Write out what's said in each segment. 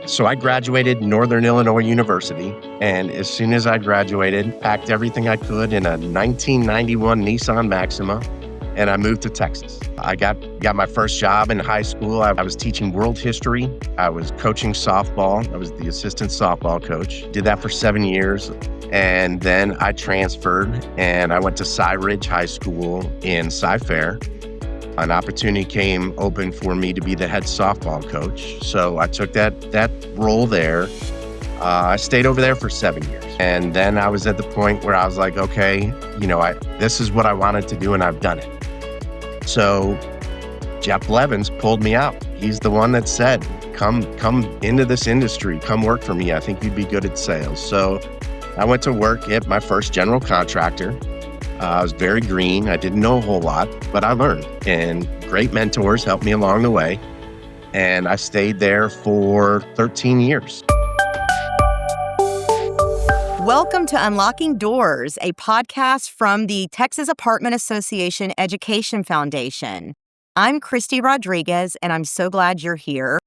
So I graduated Northern Illinois University, and as soon as I graduated, packed everything I could in a 1991 Nissan Maxima, and I moved to Texas. I got my first job in high school. I was teaching world history. I was coaching softball. I was the assistant softball coach. Did that for 7 years. And then I transferred and I went to Cy Ridge High School in Cy Fair. An opportunity came open for me to be the head softball coach. So I took that role there. I stayed over there for 7 years. And then I was at the point where I was like, okay, this is what I wanted to do and I've done it. So Jeff Blevins pulled me out. He's the one that said, come into this industry, come work for me. I think you'd be good at sales. So I went to work at my first general contractor. I was very green. I didn't know a whole lot, but I learned. And great mentors helped me along the way. And I stayed there for 13 years. Welcome to Unlocking Doors, a podcast from the Texas Apartment Association Education Foundation. I'm Christy Rodriguez, and I'm so glad you're here.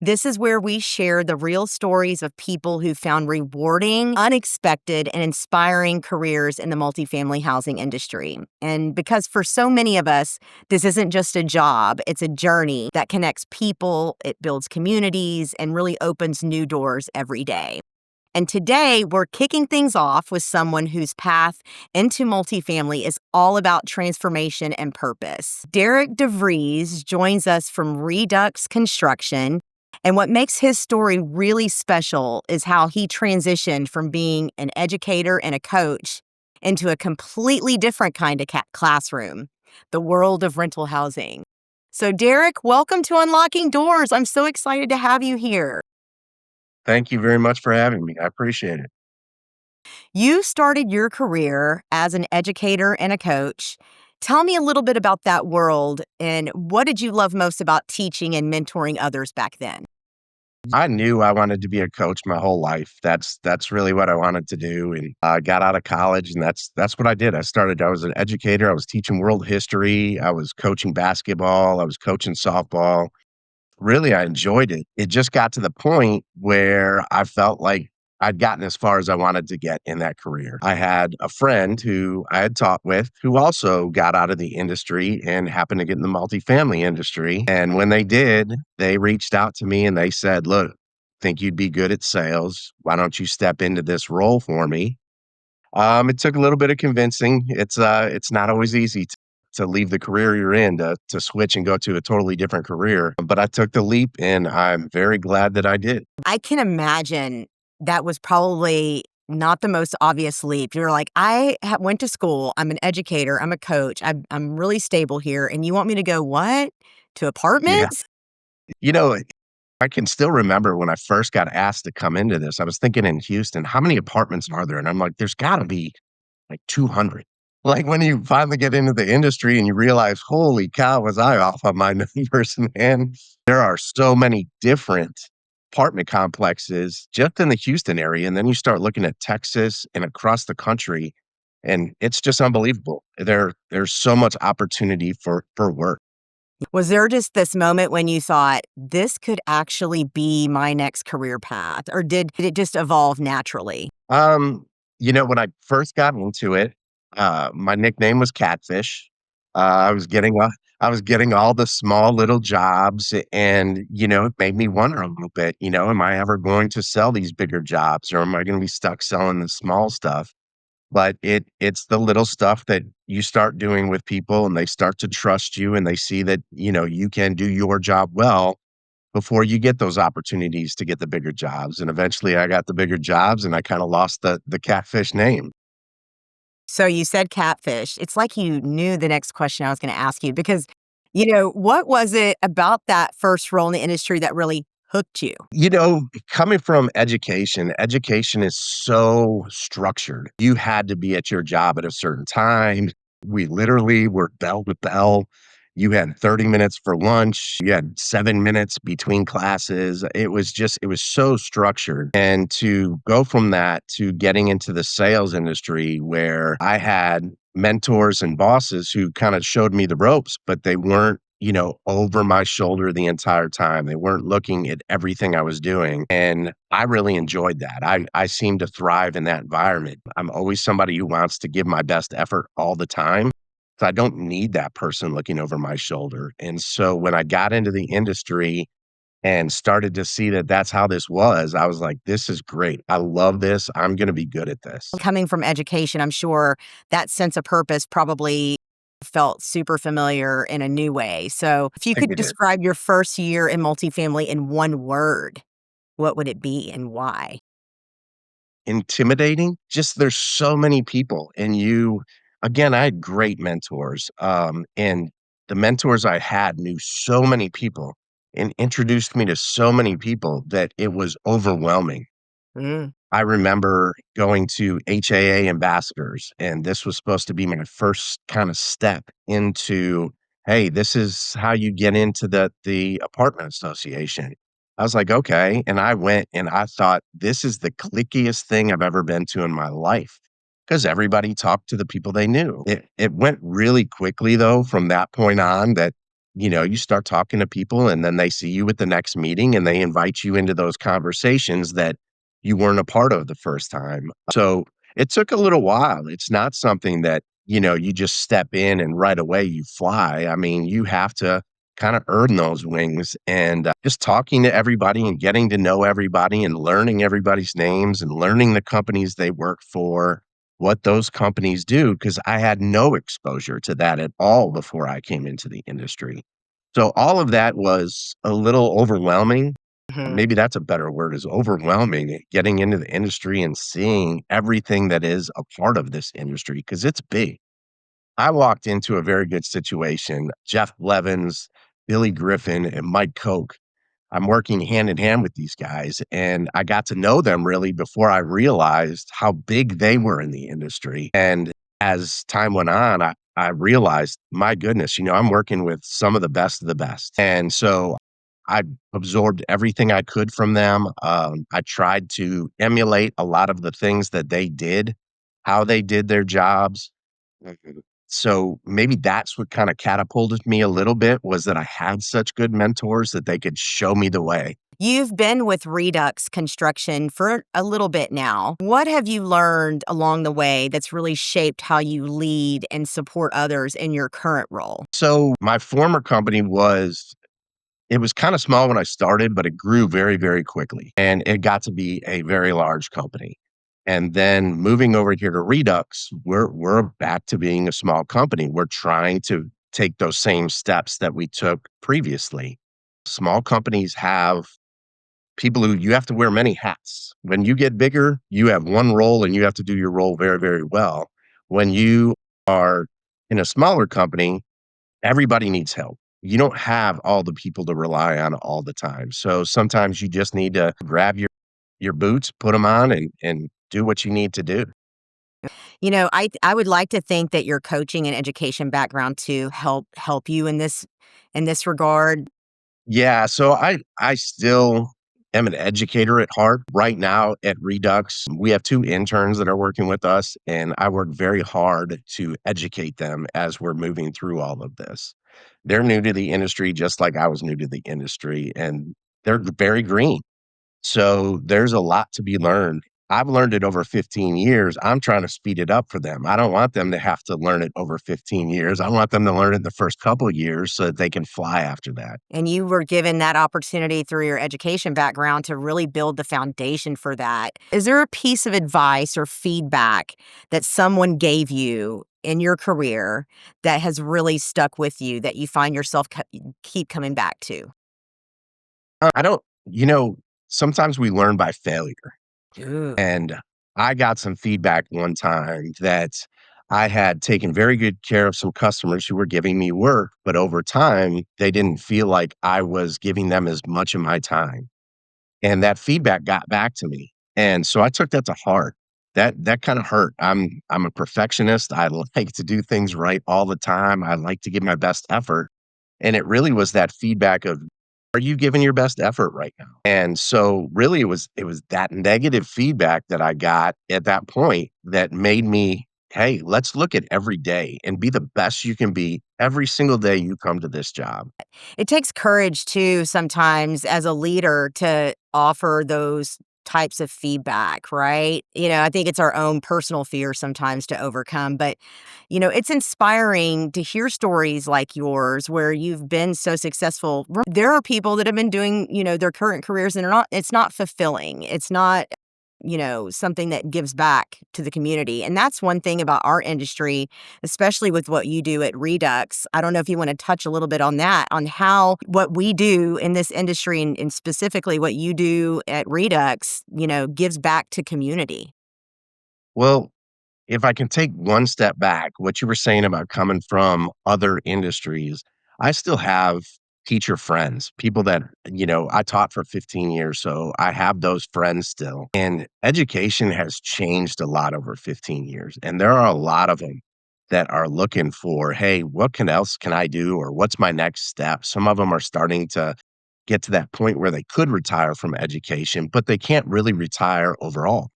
This is where we share the real stories of people who found rewarding, unexpected, and inspiring careers in the multifamily housing industry. And because for so many of us, this isn't just a job, it's a journey that connects people, it builds communities, and really opens new doors every day. And today, we're kicking things off with someone whose path into multifamily is all about transformation and purpose. Derek Devries joins us from Redux Construction. And what makes his story really special is how he transitioned from being an educator and a coach into a completely different kind of classroom, the world of rental housing. So Derek, welcome to Unlocking Doors. I'm so excited to have you here. Thank you very much for having me. I appreciate it. You started your career as an educator and a coach. Tell me a little bit about that world and what did you love most about teaching and mentoring others back then? I knew I wanted to be a coach my whole life. That's really what I wanted to do. And I got out of college and that's what I did. I was an educator. I was teaching world history. I was coaching basketball. I was coaching softball. Really, I enjoyed it. It just got to the point where I felt like I'd gotten as far as I wanted to get in that career. I had a friend who I had taught with who also got out of the industry and happened to get in the multifamily industry. And when they did, they reached out to me and they said, look, think you'd be good at sales. Why don't you step into this role for me? It took a little bit of convincing. It's not always easy to leave the career you're in to switch and go to a totally different career. But I took the leap and I'm very glad that I did. I can imagine that was probably not the most obvious leap. You're like, went to school. I'm an educator. I'm a coach. I'm really stable here. And you want me to go what? To Yeah. apartments? You know, I can still remember when I first got asked to come into this, I was thinking in Houston, how many apartments are there? And I'm like, there's got to be like 200. Like when you finally get into the industry and you realize, holy cow, was I off on my numbers, man? There are so many different apartment complexes just in the Houston area. And then you start looking at Texas and across the country, and it's just unbelievable. There's so much opportunity for work. Was there just this moment when you thought, this could actually be my next career path? Or did it just evolve naturally? When I first got into it, my nickname was Catfish. I was getting all the small little jobs, and it made me wonder a little bit. Am I ever going to sell these bigger jobs, or am I going to be stuck selling the small stuff? But it's the little stuff that you start doing with people, and they start to trust you, and they see that you can do your job well before you get those opportunities to get the bigger jobs. And eventually, I got the bigger jobs, and I kind of lost the Catfish name. So you said catfish. It's like you knew the next question I was going to ask you because, what was it about that first role in the industry that really hooked you? Coming from education is so structured. You had to be at your job at a certain time. We literally were bell to bell. You had 30 minutes for lunch. You had 7 minutes between classes. It was so structured. And to go from that to getting into the sales industry where I had mentors and bosses who kind of showed me the ropes, but they weren't over my shoulder the entire time. They weren't looking at everything I was doing. And I really enjoyed that. I seem to thrive in that environment. I'm always somebody who wants to give my best effort all the time. So I don't need that person looking over my shoulder. And so when I got into the industry and started to see that that's how this was, I was like, this is great. I love this. I'm going to be good at this. Coming from education, I'm sure that sense of purpose probably felt super familiar in a new way. So, if you I think could it is. describe your first year in multifamily in one word, what would it be and why? Intimidating? Just there's so many people and again, I had great mentors, and the mentors I had knew so many people and introduced me to so many people that it was overwhelming. Mm. I remember going to HAA ambassadors, and this was supposed to be my first kind of step into, hey, this is how you get into the apartment association. I was like, okay. And I went and I thought this is the clickiest thing I've ever been to in my life because everybody talked to the people they knew. It went really quickly though from that point on that you start talking to people and then they see you at the next meeting and they invite you into those conversations that you weren't a part of the first time. So it took a little while. It's not something that, you just step in and right away you fly. I mean, you have to kind of earn those wings and just talking to everybody and getting to know everybody and learning everybody's names and learning the companies they work for, what those companies do, because I had no exposure to that at all before I came into the industry. So all of that was a little overwhelming. Mhm. Maybe that's a better word, is overwhelming, getting into the industry and seeing everything that is a part of this industry because it's big. I walked into a very good situation. Jeff Blevins, Billy Griffin, and Mike Koch. I'm working hand in hand with these guys, and I got to know them really before I realized how big they were in the industry. And as time went on, I realized, my goodness, I'm working with some of the best of the best. And so I absorbed everything I could from them. I tried to emulate a lot of the things that they did, how they did their jobs. Mhm. So maybe that's what kind of catapulted me a little bit was that I had such good mentors that they could show me the way. You've been with Redux Construction for a little bit now. What have you learned along the way that's really shaped how you lead and support others in your current role? So my former company it was kind of small when I started, but it grew very, very quickly and it got to be a very large company. And then moving over here to Redux, we're back to being a small company. We're trying to take those same steps that we took previously. Small companies have people who you have to wear many hats. When you get bigger, you have one role and you have to do your role very, very well. When you are in a smaller company, everybody needs help. You don't have all the people to rely on all the time. So sometimes you just need to grab your boots, put them on and do what you need to do. I would like to think that your coaching and education background to help you in this regard. Yeah, so I still am an educator at heart. Right now at Redux, we have 2 interns that are working with us, and I work very hard to educate them as we're moving through all of this. They're new to the industry just like I was new to the industry, and they're very green. So there's a lot to be learned. I've learned it over 15 years. I'm trying to speed it up for them. I don't want them to have to learn it over 15 years. I want them to learn it the first couple of years so that they can fly after that. And you were given that opportunity through your education background to really build the foundation for that. Is there a piece of advice or feedback that someone gave you in your career that has really stuck with you that you find yourself keep coming back to? I don't, sometimes we learn by failure. Ooh. And I got some feedback one time that I had taken very good care of some customers who were giving me work, but over time, they didn't feel like I was giving them as much of my time. And that feedback got back to me. And so I took that to heart. That kind of hurt. I'm a perfectionist. I like to do things right all the time. I like to give my best effort. And it really was that feedback of, are you giving your best effort right now? And so really it was that negative feedback that I got at that point that made me hey, let's look at every day and be the best you can be every single day you come to this job. It takes courage too sometimes as a leader to offer those types of feedback, right? I think it's our own personal fear sometimes to overcome, but it's inspiring to hear stories like yours where you've been so successful. There are people that have been doing, their current careers and it's not fulfilling. It's not something that gives back to the community. And that's one thing about our industry, especially with what you do at Redux. I don't know if you want to touch a little bit on that, on how what we do in this industry and specifically what you do at Redux, gives back to community. Well, if I can take one step back, what you were saying about coming from other industries, I still have teacher friends, people that, I taught for 15 years. So I have those friends still. And education has changed a lot over 15 years. And there are a lot of them that are looking for, hey, else can I do? Or what's my next step? Some of them are starting to get to that point where they could retire from education, but they can't really retire overall.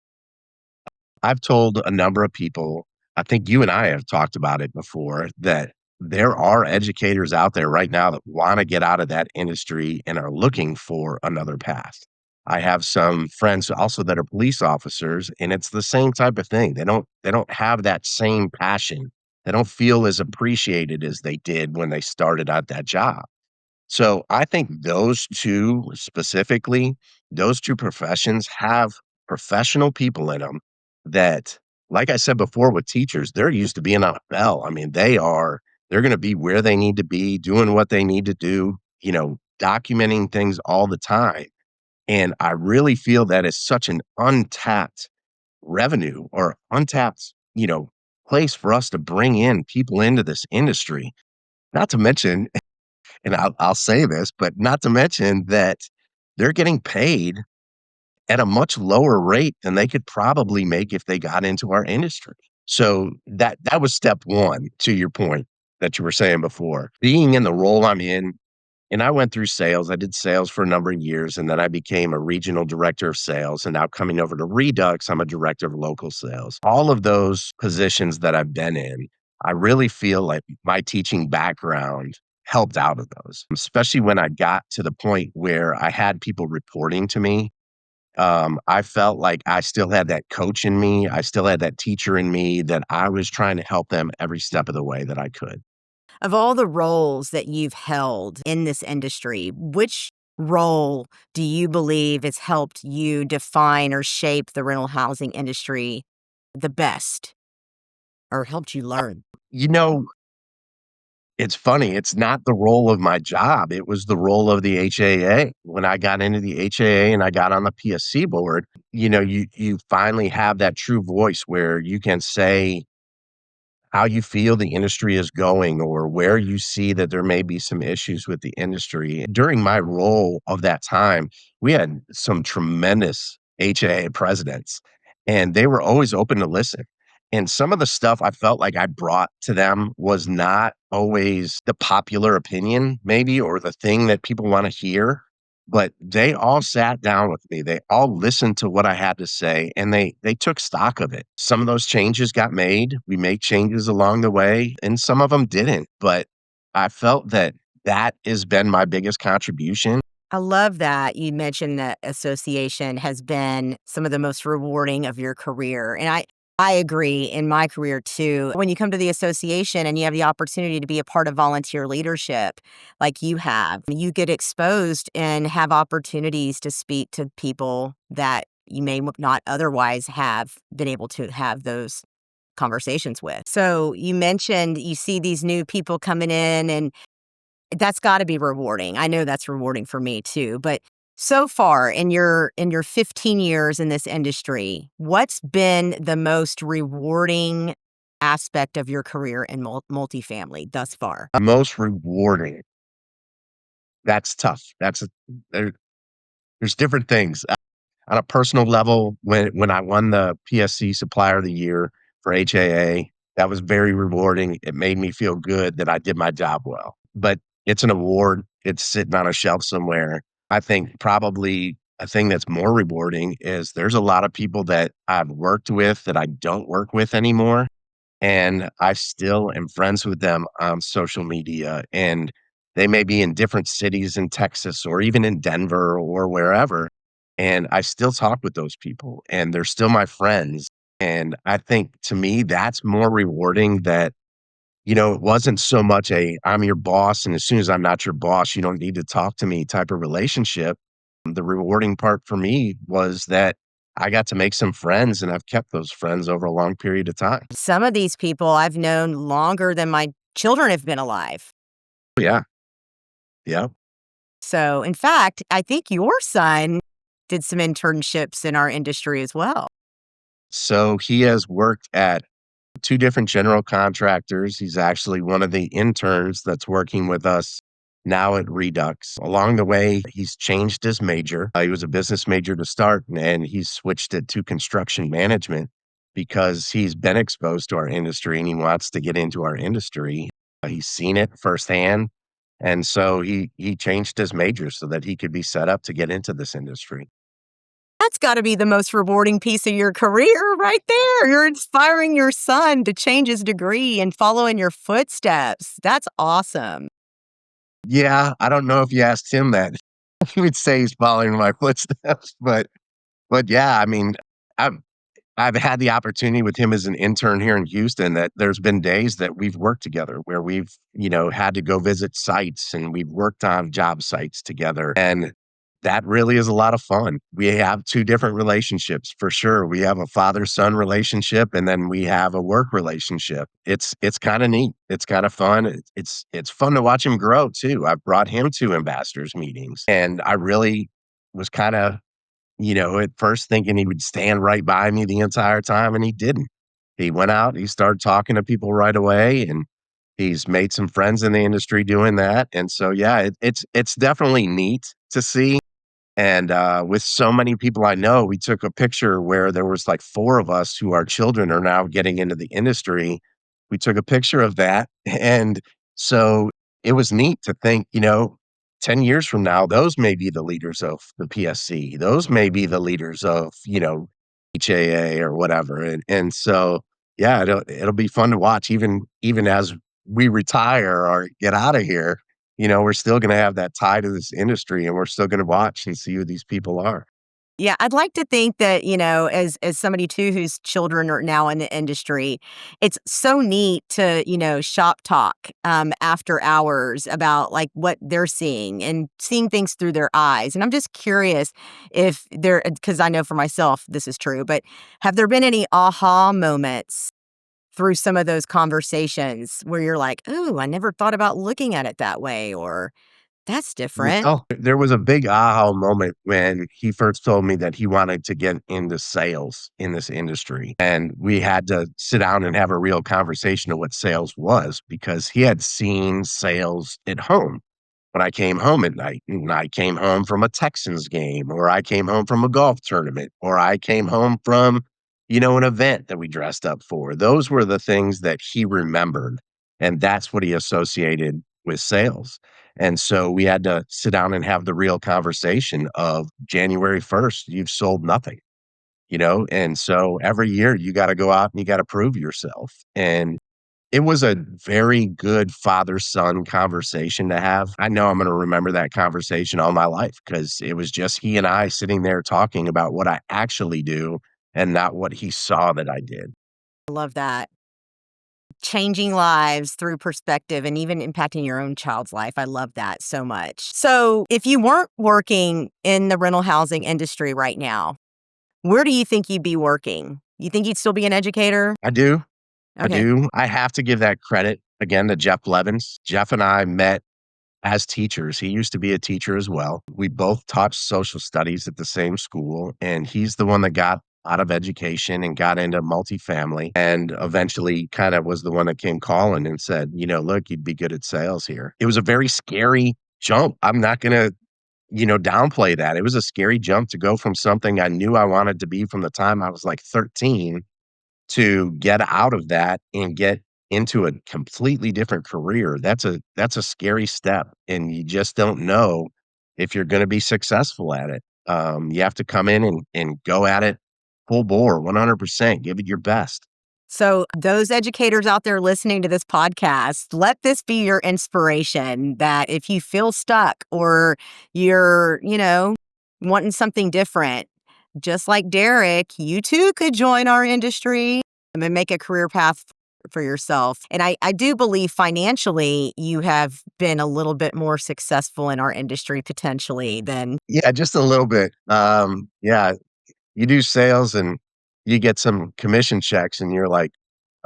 I've told a number of people, I think you and I have talked about it before, that there are educators out there right now that wanna get out of that industry and are looking for another path. I have some friends also that are police officers, and it's the same type of thing. They don't have that same passion. They don't feel as appreciated as they did when they started at that job. So I think those 2 specifically, those 2 professions have professional people in them that, like I said before with teachers, they're used to being on a bell. I mean, they're gonna be where they need to be, doing what they need to do, documenting things all the time. And I really feel that is such an untapped revenue or untapped, place for us to bring in people into this industry. Not to mention, and I'll say this, but not to mention that they're getting paid at a much lower rate than they could probably make if they got into our industry. So that was step 1 to your point that you were saying before. Being in the role I'm in, and I went through sales. I did sales for a number of years, and then I became a regional director of sales. And now coming over to Redux, I'm a director of local sales. All of those positions that I've been in, I really feel like my teaching background helped out of those, especially when I got to the point where I had people reporting to me. I felt like I still had that coach in me. I still had that teacher in me that I was trying to help them every step of the way that I could. Of all the roles that you've held in this industry, which role do you believe has helped you define or shape the rental housing industry the best or helped you learn? You know, it's funny, it's not the role of my job, it was the role of the HAA. When I got into the HAA and I got on the PSC board, you finally have that true voice where you can say how you feel the industry is going or where you see that there may be some issues with the industry. During my role of that time, we had some tremendous HAA presidents, and they were always open to listen. And some of the stuff I felt like I brought to them was not always the popular opinion, maybe, or the thing that people want to hear. But they all sat down with me. They all listened to what I had to say and they took stock of it. Some of those changes got made. We made changes along the way and some of them didn't. But I felt that that has been my biggest contribution. I love that you mentioned that association has been some of the most rewarding of your career. And I agree in my career too. When you come to the association and you have the opportunity to be a part of volunteer leadership like you have, you get exposed and have opportunities to speak to people that you may not otherwise have been able to have those conversations with. So you mentioned you see these new people coming in and that's gotta be rewarding. I know that's rewarding for me too, but so far in your 15 years in this industry, what's been the most rewarding aspect of your career in multifamily thus far? Most rewarding. That's tough. There, there's different things. On a personal level, when I won the PSC Supplier of the Year for HAA, that was very rewarding. It made me feel good that I did my job well. But it's an award, it's sitting on a shelf somewhere. I think probably a thing that's more rewarding is there's a lot of people that I've worked with that I don't work with anymore. and I still am friends with them on social media, and they may be in different cities in Texas or even in Denver or wherever, and I still talk with those people, and they're still my friends, and I think to me, that's more rewarding that, it wasn't so much a, "I'm your boss, and as soon as I'm not your boss, you don't need to talk to me," type of relationship. The rewarding part for me was that I got to make some friends, and I've kept those friends over a long period of time. Some of these people I've known longer than my children have been alive. Yeah, yeah. So, in fact, I think your son did some internships in our industry as well. So he has worked at 2 different general contractors. He's actually one of the interns that's working with us now at Redux. Along the way, he's changed his major. He was a business major to start, and he's switched it to construction management because he's been exposed to our industry and he wants to get into our industry. He's seen it firsthand, and so he changed his major so that he could be set up to get into this industry. That's gotta be the most rewarding piece of your career right there. You're inspiring your son to change his degree and follow in your footsteps. That's awesome. Yeah, I don't know if you asked him that. He would say he's following my footsteps, but yeah, I mean, I've I've had the opportunity with him as an intern here in Houston that there's been days that we've worked together where we've, had to go visit sites and we've worked on job sites together. And that really is a lot of fun. We have 2 different relationships for sure. We have a father-son relationship and then we have a work relationship. It's kinda neat. It's kinda fun. It's fun to watch him grow too. I've brought him to ambassadors meetings and I really was kinda at first thinking he would stand right by me the entire time, and he didn't. He went out, he started talking to people right away, and he's made some friends in the industry doing that, and so, yeah, it's definitely neat to see, and, with so many people I know, we took a picture where there was, like, 4 of us who our children are now getting into the industry. We took a picture of that, and so it was neat to think, 10 years from now, those may be the leaders of the PSC. Those may be the leaders of, HAA or whatever, and so, yeah, it'll be fun to watch even as we retire or get out of here, we're still gonna have that tie to this industry, and we're still gonna watch and see who these people are. Yeah, I'd like to think that, as somebody too whose children are now in the industry, it's so neat to, shop talk after hours about like what they're seeing and seeing things through their eyes. And I'm just curious if there, because I know for myself this is true, but have there been any aha moments through some of those conversations where you're like, "Oh, I never thought about looking at it that way," or "That's different." Well, there was a big aha moment when he first told me that he wanted to get into sales in this industry, and we had to sit down and have a real conversation of what sales was because he had seen sales at home. When I came home at night, and I came home from a Texans game, or I came home from a golf tournament, or I came home from, an event that we dressed up for. Those were the things that he remembered, and that's what he associated with sales. And so we had to sit down and have the real conversation of January 1st, you've sold nothing, and so every year you gotta go out and you gotta prove yourself. And it was a very good father-son conversation to have. I know I'm gonna remember that conversation all my life because it was just he and I sitting there talking about what I actually do and not what he saw that I did. I love that. Changing lives through perspective and even impacting your own child's life. I love that so much. So, if you weren't working in the rental housing industry right now, where do you think you'd be working? You think you'd still be an educator? I do, I Okay. do. I have to give that credit again to Jeff Levins. Jeff and I met as teachers. He used to be a teacher as well. We both taught social studies at the same school, and he's the one that got out of education and got into multifamily and eventually kind of was the one that came calling and said, look, you'd be good at sales here. It was a very scary jump. I'm not going to, downplay that. It was a scary jump to go from something I knew I wanted to be from the time I was like 13 to get out of that and get into a completely different career. That's a scary step, and you just don't know if you're gonna be successful at it. You have to come in and go at it full bore, 100%, give it your best. So, those educators out there listening to this podcast, let this be your inspiration that if you feel stuck or you're, wanting something different, just like Derek, you too could join our industry and make a career path for yourself. And I do believe financially you have been a little bit more successful in our industry potentially than. Yeah, just a little bit. Yeah, you do sales and you get some commission checks and you're like,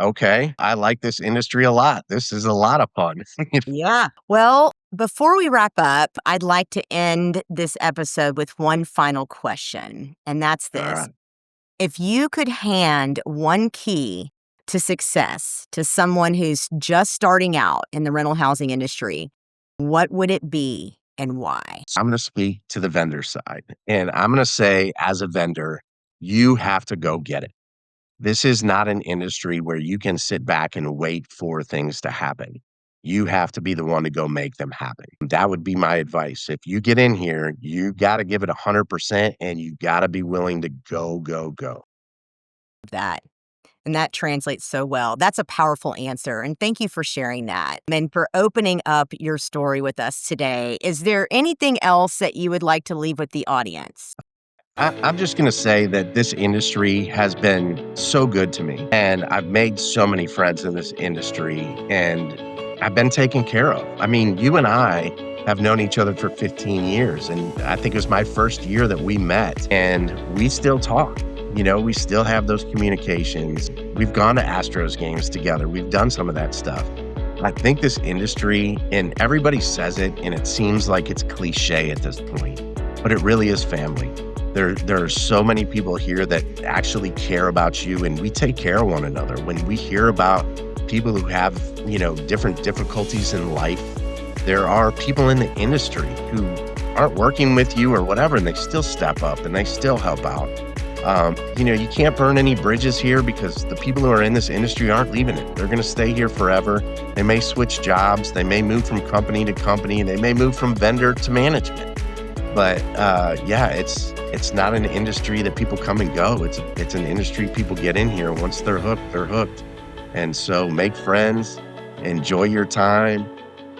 okay, I like this industry a lot. This is a lot of fun. Yeah. Well, before we wrap up, I'd like to end this episode with one final question. And that's All this. right. If you could hand one key to success to someone who's just starting out in the rental housing industry, what would it be and why? So I'm going to speak to the vendor side and I'm going to say, as a vendor, you have to go get it. This is not an industry where you can sit back and wait for things to happen. You have to be the one to go make them happen. That would be my advice. If you get in here, you got to give it 100% and you got to be willing to go, go, go. That. And that translates so well. That's a powerful answer. And thank you for sharing that and for opening up your story with us today. Is there anything else that you would like to leave with the audience? I'm just going to say that this industry has been so good to me, and I've made so many friends in this industry, and I've been taken care of. I mean, you and I have known each other for 15 years, and I think it was my first year that we met, and we still talk. We still have those communications. We've gone to Astros games together. We've done some of that stuff. I think this industry, and everybody says it, and it seems like it's cliche at this point, but it really is family. There are so many people here that actually care about you, and we take care of one another. When we hear about people who have, different difficulties in life, there are people in the industry who aren't working with you or whatever, and they still step up and they still help out. You can't burn any bridges here because the people who are in this industry aren't leaving it. They're going to stay here forever. They may switch jobs. They may move from company to company. They may move from vendor to management. But yeah, it's not an industry that people come and go. It's an industry people get in here. Once they're hooked, they're hooked. And so make friends, enjoy your time.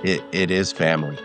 It is family.